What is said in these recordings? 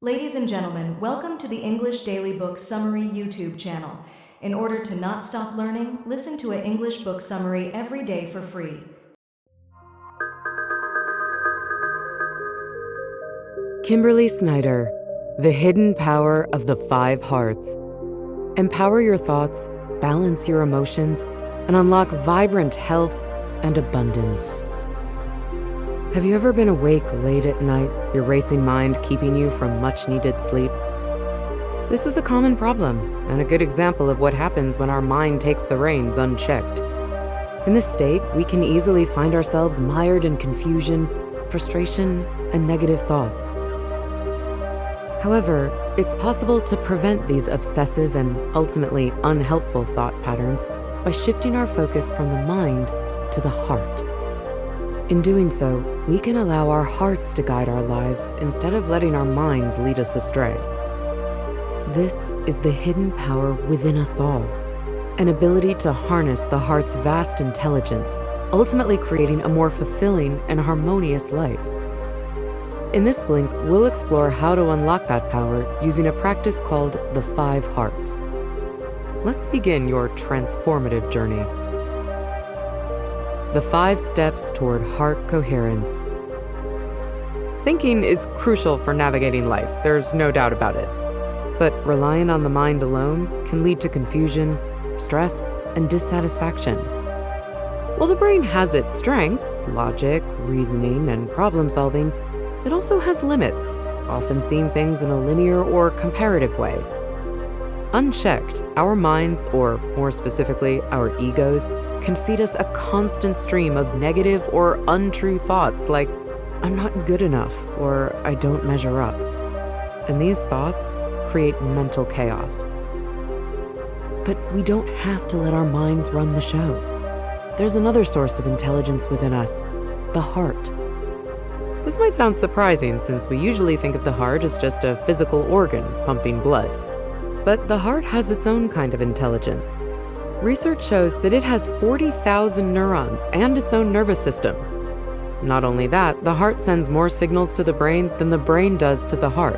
Ladies and gentlemen, welcome to the English Daily Book Summary YouTube channel. In order to not stop learning, listen to an English book summary every day for free. Kimberly Snyder, The Hidden Power of the Five Hearts. Empower your thoughts, balance your emotions, and unlock vibrant health and abundance. Have you ever been awake late at night, your racing mind keeping you from much-needed sleep? This is a common problem and a good example of what happens when our mind takes the reins unchecked. In this state, we can easily find ourselves mired in confusion, frustration, and negative thoughts. However, it's possible to prevent these obsessive and ultimately unhelpful thought patterns by shifting our focus from the mind to the heart. In doing so, we can allow our hearts to guide our lives instead of letting our minds lead us astray. This is the hidden power within us all, an ability to harness the heart's vast intelligence, ultimately creating a more fulfilling and harmonious life. In this blink, we'll explore how to unlock that power using a practice called the Five Hearts. Let's begin your transformative journey. The 5 steps toward heart coherence. Thinking is crucial for navigating life, there's no doubt about it. But relying on the mind alone can lead to confusion, stress, and dissatisfaction. While the brain has its strengths, logic, reasoning, and problem solving, it also has limits, often seeing things in a linear or comparative way. Unchecked, our minds, or more specifically, our egos, can feed us a constant stream of negative or untrue thoughts like, I'm not good enough, or I don't measure up. And these thoughts create mental chaos. But we don't have to let our minds run the show. There's another source of intelligence within us, the heart. This might sound surprising since we usually think of the heart as just a physical organ pumping blood. But the heart has its own kind of intelligence. Research shows that it has 40,000 neurons and its own nervous system. Not only that, the heart sends more signals to the brain than the brain does to the heart.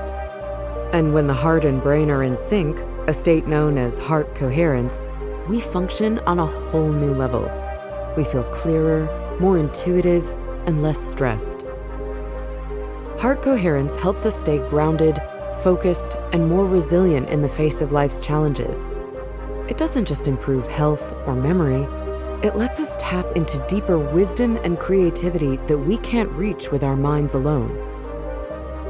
And when the heart and brain are in sync, a state known as heart coherence, we function on a whole new level. We feel clearer, more intuitive, and less stressed. Heart coherence helps us stay grounded, focused, and more resilient in the face of life's challenges. It doesn't just improve health or memory, it lets us tap into deeper wisdom and creativity that we can't reach with our minds alone.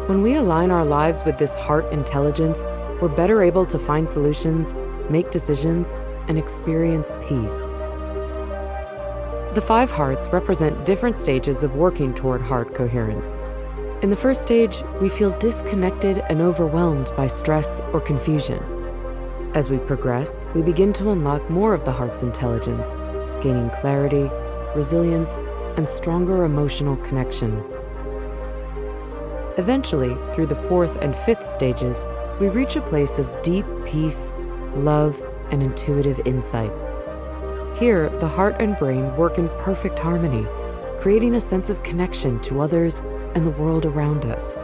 When we align our lives with this heart intelligence, we're better able to find solutions, make decisions, and experience peace. The 5 hearts represent different stages of working toward heart coherence. In the first stage, we feel disconnected and overwhelmed by stress or confusion. As we progress, we begin to unlock more of the heart's intelligence, gaining clarity, resilience, and stronger emotional connection. Eventually, through the 4th and 5th stages, we reach a place of deep peace, love, and intuitive insight. Here, the heart and brain work in perfect harmony, creating a sense of connection to others and the world around us.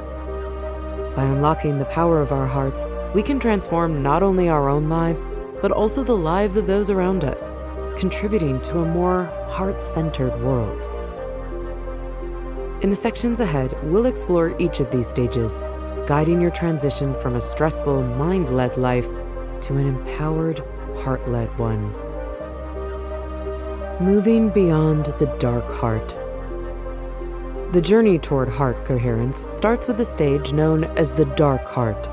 By unlocking the power of our hearts, we can transform not only our own lives, but also the lives of those around us, contributing to a more heart-centered world. In the sections ahead, we'll explore each of these stages, guiding your transition from a stressful, mind-led life to an empowered, heart-led one. Moving beyond the dark heart. The journey toward heart coherence starts with a stage known as the dark heart.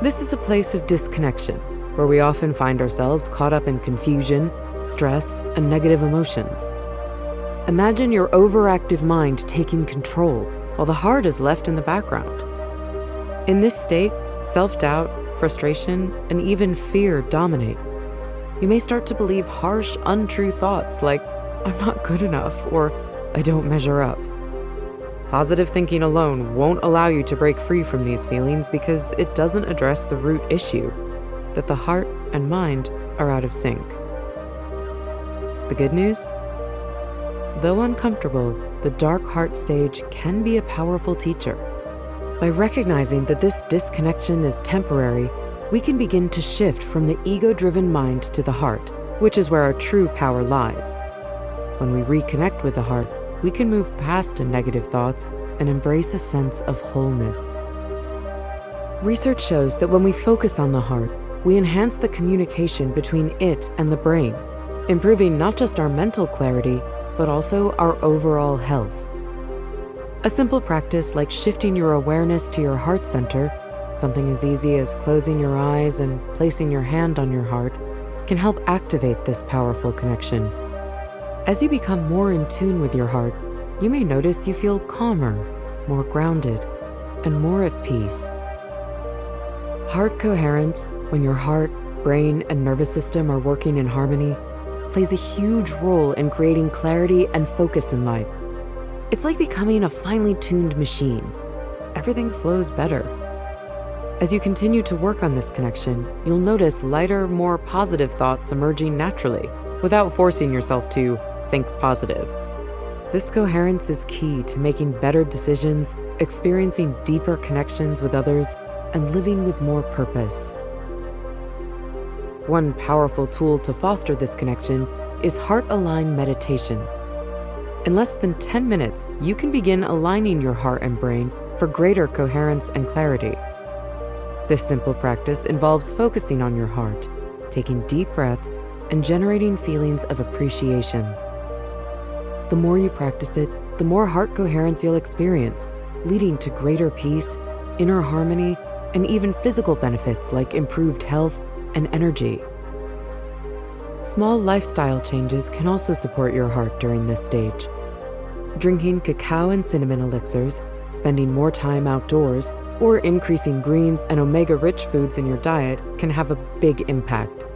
This is a place of disconnection, where we often find ourselves caught up in confusion, stress, and negative emotions. Imagine your overactive mind taking control, while the heart is left in the background. In this state, self-doubt, frustration, and even fear dominate. You may start to believe harsh, untrue thoughts like, I'm not good enough, or I don't measure up. Positive thinking alone won't allow you to break free from these feelings because it doesn't address the root issue, that the heart and mind are out of sync. The good news? Though uncomfortable, the dark heart stage can be a powerful teacher. By recognizing that this disconnection is temporary, we can begin to shift from the ego-driven mind to the heart, which is where our true power lies. When we reconnect with the heart, we can move past negative thoughts and embrace a sense of wholeness. Research shows that when we focus on the heart, we enhance the communication between it and the brain, improving not just our mental clarity, but also our overall health. A simple practice like shifting your awareness to your heart center, something as easy as closing your eyes and placing your hand on your heart, can help activate this powerful connection. As you become more in tune with your heart, you may notice you feel calmer, more grounded, and more at peace. Heart coherence, when your heart, brain, and nervous system are working in harmony, plays a huge role in creating clarity and focus in life. It's like becoming a finely tuned machine. Everything flows better. As you continue to work on this connection, you'll notice lighter, more positive thoughts emerging naturally, without forcing yourself to think positive. This coherence is key to making better decisions, experiencing deeper connections with others, and living with more purpose. One powerful tool to foster this connection is heart-aligned meditation. In less than 10 minutes, you can begin aligning your heart and brain for greater coherence and clarity. This simple practice involves focusing on your heart, taking deep breaths, and generating feelings of appreciation. The more you practice it, the more heart coherence you'll experience, leading to greater peace, inner harmony, and even physical benefits like improved health and energy. Small lifestyle changes can also support your heart during this stage. Drinking cacao and cinnamon elixirs, spending more time outdoors, or increasing greens and omega-rich foods in your diet can have a big impact.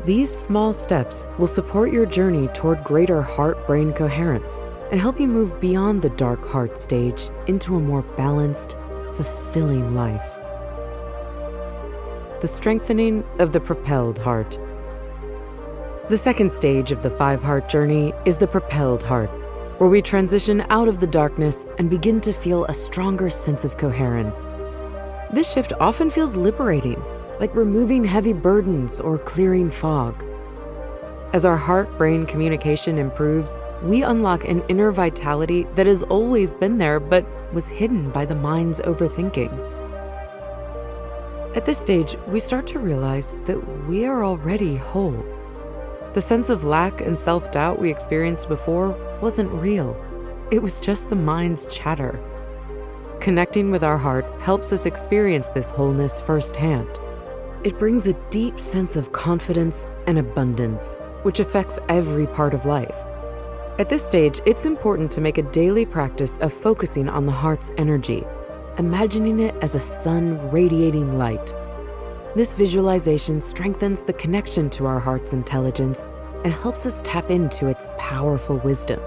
These small steps will support your journey toward greater heart-brain coherence and help you move beyond the dark heart stage into a more balanced, fulfilling life. The strengthening of the propelled heart. The second stage of the 5-heart journey is the propelled heart, where we transition out of the darkness and begin to feel a stronger sense of coherence. This shift often feels liberating, like removing heavy burdens or clearing fog. As our heart-brain communication improves, we unlock an inner vitality that has always been there but was hidden by the mind's overthinking. At this stage, we start to realize that we are already whole. The sense of lack and self-doubt we experienced before wasn't real. It was just the mind's chatter. Connecting with our heart helps us experience this wholeness firsthand. It brings a deep sense of confidence and abundance, which affects every part of life. At this stage, it's important to make a daily practice of focusing on the heart's energy, imagining it as a sun radiating light. This visualization strengthens the connection to our heart's intelligence and helps us tap into its powerful wisdom.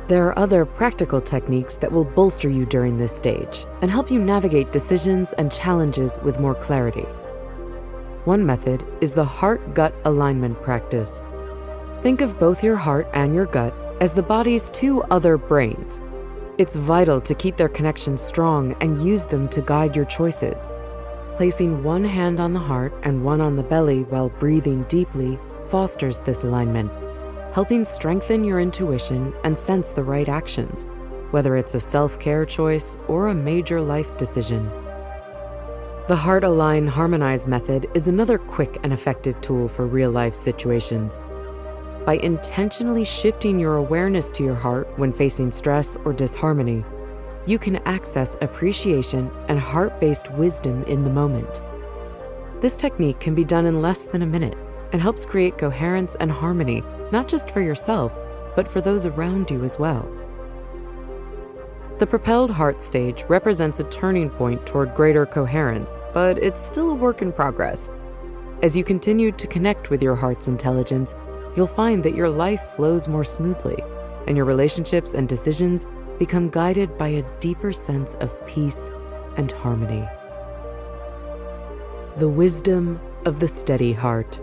There are other practical techniques that will bolster you during this stage and help you navigate decisions and challenges with more clarity. One method is the heart-gut alignment practice. Think of both your heart and your gut as the body's 2 other brains. It's vital to keep their connection strong and use them to guide your choices. Placing one hand on the heart and one on the belly while breathing deeply fosters this alignment, helping strengthen your intuition and sense the right actions, whether it's a self-care choice or a major life decision. The Heart Align Harmonize method is another quick and effective tool for real-life situations. By intentionally shifting your awareness to your heart when facing stress or disharmony, you can access appreciation and heart-based wisdom in the moment. This technique can be done in less than a minute and helps create coherence and harmony, not just for yourself, but for those around you as well. The propelled heart stage represents a turning point toward greater coherence, but it's still a work in progress. As you continue to connect with your heart's intelligence, you'll find that your life flows more smoothly, and your relationships and decisions become guided by a deeper sense of peace and harmony. The wisdom of the steady heart.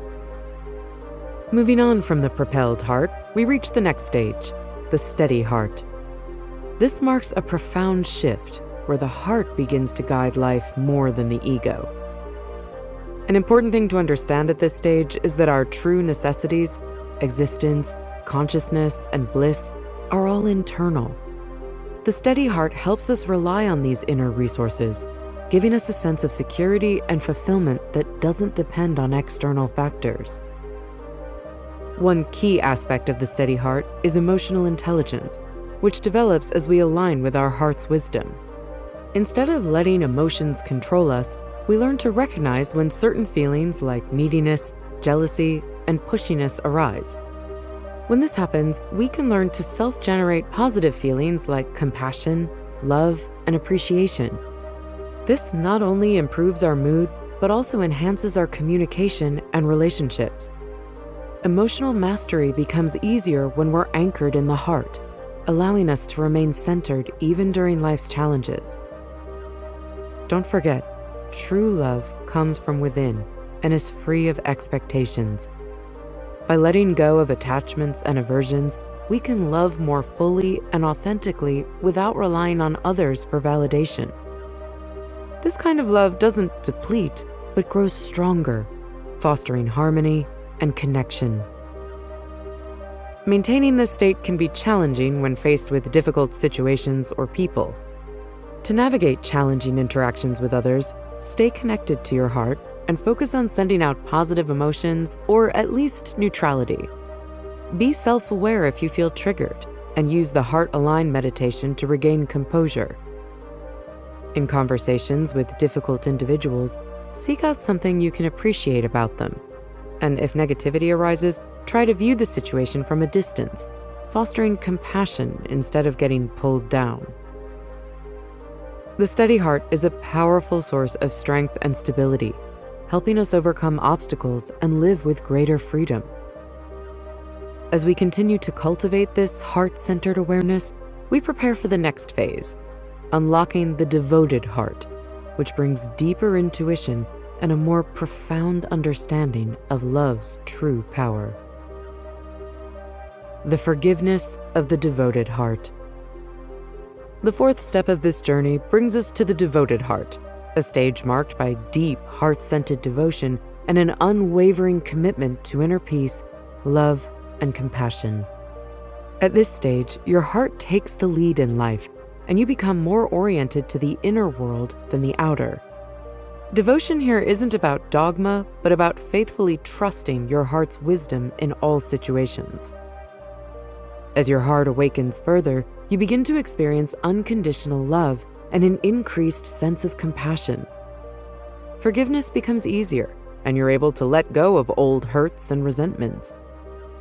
Moving on from the propelled heart, we reach the next stage, the steady heart. This marks a profound shift, where the heart begins to guide life more than the ego. An important thing to understand at this stage is that our true necessities, existence, consciousness, and bliss are all internal. The steady heart helps us rely on these inner resources, giving us a sense of security and fulfillment that doesn't depend on external factors. One key aspect of the steady heart is emotional intelligence, which develops as we align with our heart's wisdom. Instead of letting emotions control us, we learn to recognize when certain feelings like neediness, jealousy, and pushiness arise. When this happens, we can learn to self-generate positive feelings like compassion, love, and appreciation. This not only improves our mood, but also enhances our communication and relationships. Emotional mastery becomes easier when we're anchored in the heart, allowing us to remain centered even during life's challenges. Don't forget, true love comes from within and is free of expectations. By letting go of attachments and aversions, we can love more fully and authentically without relying on others for validation. This kind of love doesn't deplete, but grows stronger, fostering harmony and connection. Maintaining this state can be challenging when faced with difficult situations or people. To navigate challenging interactions with others, stay connected to your heart and focus on sending out positive emotions or at least neutrality. Be self-aware if you feel triggered and use the heart-aligned meditation to regain composure. In conversations with difficult individuals, seek out something you can appreciate about them. And if negativity arises, try to view the situation from a distance, fostering compassion instead of getting pulled down. The steady heart is a powerful source of strength and stability, helping us overcome obstacles and live with greater freedom. As we continue to cultivate this heart-centered awareness, we prepare for the next phase, unlocking the devoted heart, which brings deeper intuition and a more profound understanding of love's true power. The forgiveness of the devoted heart. The fourth step of this journey brings us to the devoted heart, a stage marked by deep, heart-centered devotion and an unwavering commitment to inner peace, love, and compassion. At this stage, your heart takes the lead in life, and you become more oriented to the inner world than the outer. Devotion here isn't about dogma, but about faithfully trusting your heart's wisdom in all situations. As your heart awakens further, you begin to experience unconditional love and an increased sense of compassion. Forgiveness becomes easier, and you're able to let go of old hurts and resentments.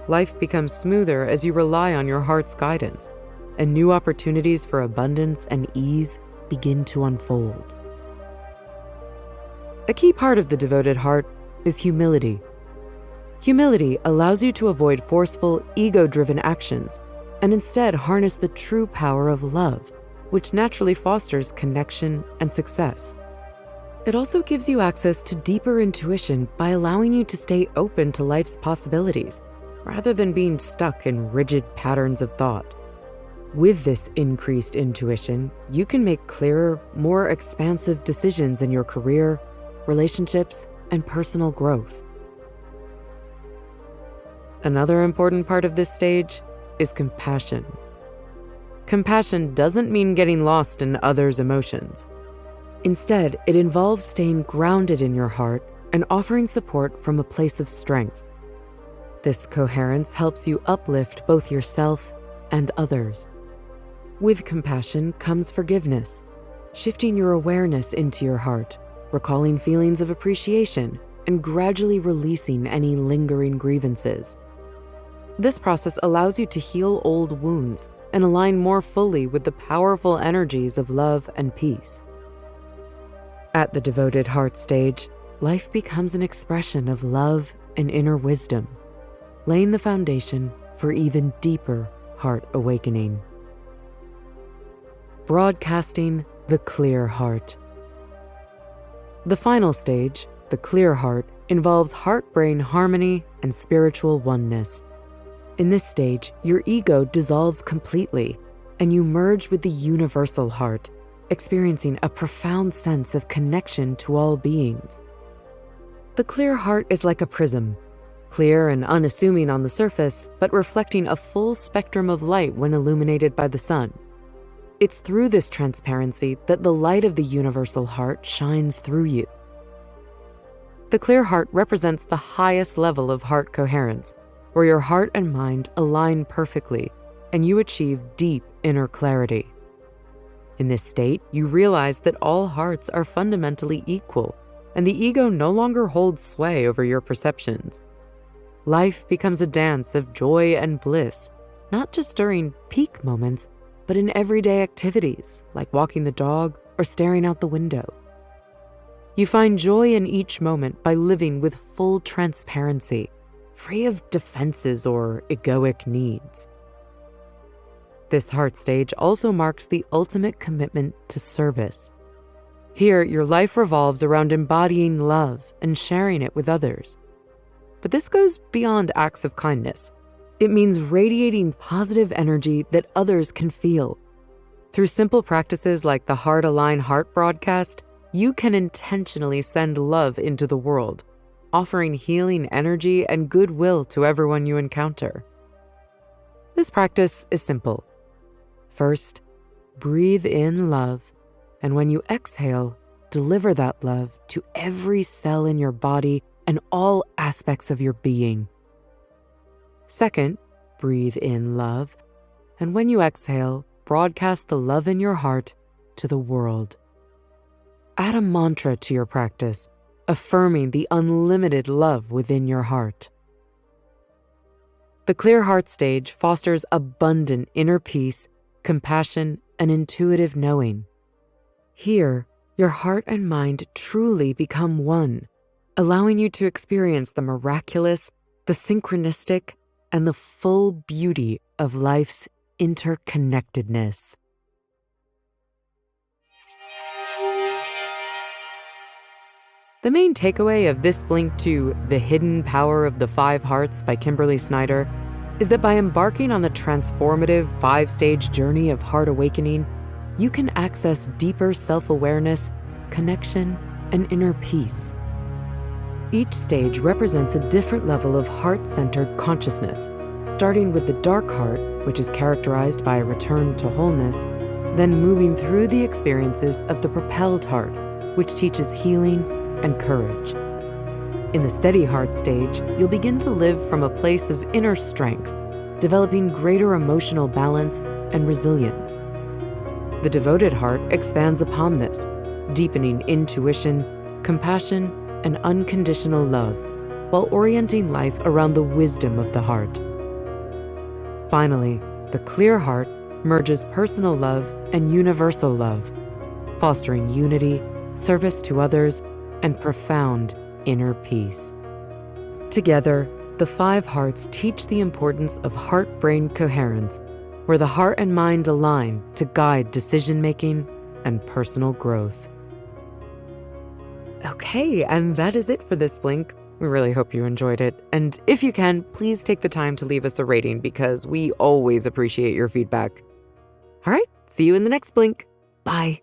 Life becomes smoother as you rely on your heart's guidance, and new opportunities for abundance and ease begin to unfold. A key part of the devoted heart is humility. Humility allows you to avoid forceful, ego-driven actions and instead harness the true power of love, which naturally fosters connection and success. It also gives you access to deeper intuition by allowing you to stay open to life's possibilities, rather than being stuck in rigid patterns of thought. With this increased intuition, you can make clearer, more expansive decisions in your career, relationships, and personal growth. Another important part of this stage is compassion. Compassion doesn't mean getting lost in others' emotions. Instead, it involves staying grounded in your heart and offering support from a place of strength. This coherence helps you uplift both yourself and others. With compassion comes forgiveness, shifting your awareness into your heart, recalling feelings of appreciation, and gradually releasing any lingering grievances. This process allows you to heal old wounds and align more fully with the powerful energies of love and peace. At the devoted heart stage, life becomes an expression of love and inner wisdom, laying the foundation for even deeper heart awakening. Broadcasting the clear heart. The final stage, the clear heart, involves heart-brain harmony and spiritual oneness. In this stage, your ego dissolves completely, and you merge with the universal heart, experiencing a profound sense of connection to all beings. The clear heart is like a prism, clear and unassuming on the surface, but reflecting a full spectrum of light when illuminated by the sun. It's through this transparency that the light of the universal heart shines through you. The clear heart represents the highest level of heart coherence, where your heart and mind align perfectly and you achieve deep inner clarity. In this state, you realize that all hearts are fundamentally equal, and the ego no longer holds sway over your perceptions. Life becomes a dance of joy and bliss, not just during peak moments, but in everyday activities like walking the dog or staring out the window. You find joy in each moment by living with full transparency, free of defenses or egoic needs. This heart stage also marks the ultimate commitment to service. Here, your life revolves around embodying love and sharing it with others. But this goes beyond acts of kindness. It means radiating positive energy that others can feel. Through simple practices like the Heart Align Heart broadcast, you can intentionally send love into the world, offering healing energy and goodwill to everyone you encounter. This practice is simple. First, breathe in love, and when you exhale, deliver that love to every cell in your body and all aspects of your being. Second, breathe in love, and when you exhale, broadcast the love in your heart to the world. Add a mantra to your practice, affirming the unlimited love within your heart. The clear heart stage fosters abundant inner peace, compassion, and intuitive knowing. Here, your heart and mind truly become one, allowing you to experience the miraculous, the synchronistic, and the full beauty of life's interconnectedness. The main takeaway of this link to The Hidden Power of the Five Hearts by Kimberly Snyder is that by embarking on the transformative 5-stage journey of heart awakening, you can access deeper self-awareness, connection, and inner peace. Each stage represents a different level of heart-centered consciousness, starting with the dark heart, which is characterized by a return to wholeness, then moving through the experiences of the propelled heart, which teaches healing and courage. In the steady heart stage, you'll begin to live from a place of inner strength, developing greater emotional balance and resilience. The devoted heart expands upon this, deepening intuition, compassion, and unconditional love, while orienting life around the wisdom of the heart. Finally, the clear heart merges personal love and universal love, fostering unity, service to others, and profound inner peace. Together, the five hearts teach the importance of heart-brain coherence, where the heart and mind align to guide decision-making and personal growth. Okay, and that is it for this Blink. We really hope you enjoyed it. And if you can, please take the time to leave us a rating because we always appreciate your feedback. All right, see you in the next Blink. Bye.